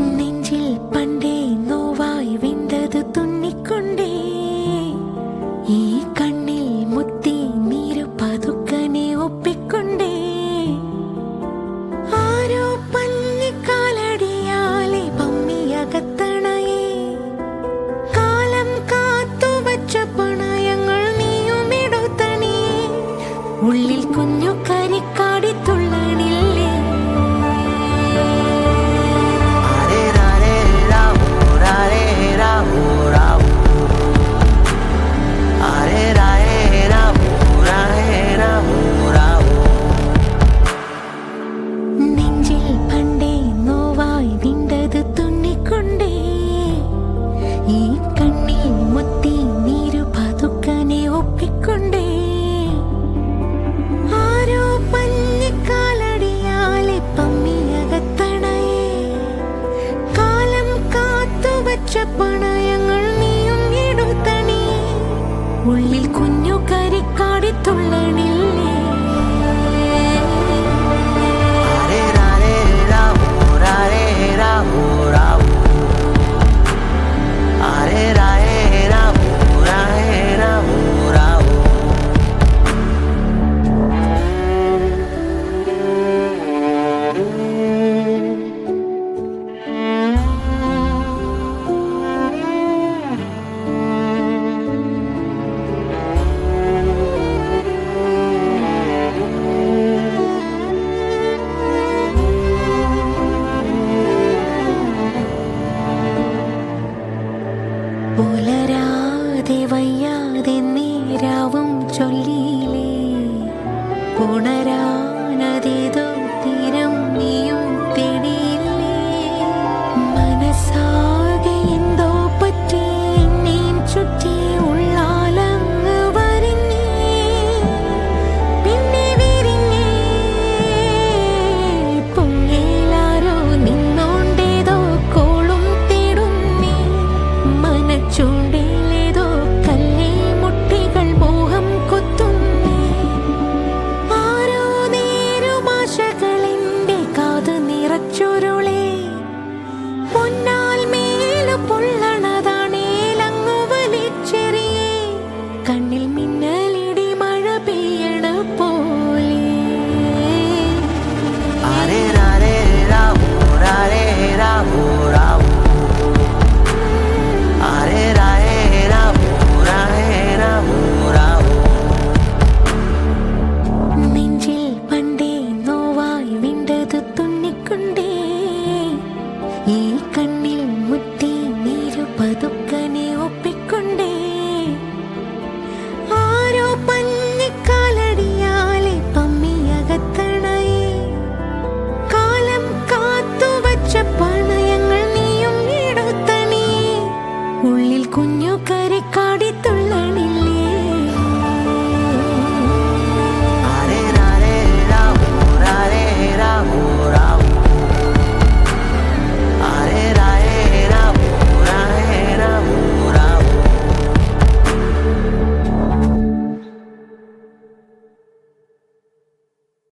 നെഞ്ചിൽ പണ്ടേ നോവായി വിണ്ടത് തുന്നിക്കൊണ്ടേ ഈ കണ്ണിൽ മുത്തി നീരു പതുക്കനെ ഒപ്പിക്കൊണ്ടേ ആരോ പഞ്ഞിക്കാലടിയാലെ പമ്മിയകത്തണയേ കാലം കാത്തുവച്ച പണയങ്ങൾ നീയുമിടുത്തണിയേ ഉള്ളിൽ കുഞ്ഞു കരിക്കാടി തുള്ളണില്ലേ നെഞ്ചിൽ പണ്ടേ നോവായി വിണ്ടത് തുന്നിക്കൊണ്ടേ ഈ കണ്ണിൽ മുത്തി നീരു പതുക്കനെ ഒപ്പിക്കൊണ്ടേ ആരോ പഞ്ഞിക്കാലടിയാലെ പമ്മിയകത്തണയേ കാലം കാത്തുവച്ച പണയങ്ങൾ നീയും എടുത്തണിയേ ഉള്ളിൽ കുഞ്ഞു കരിക്കാടി തുള്ളണില്ലേ പുലരാതെ വയ്യാതെ നേരാവും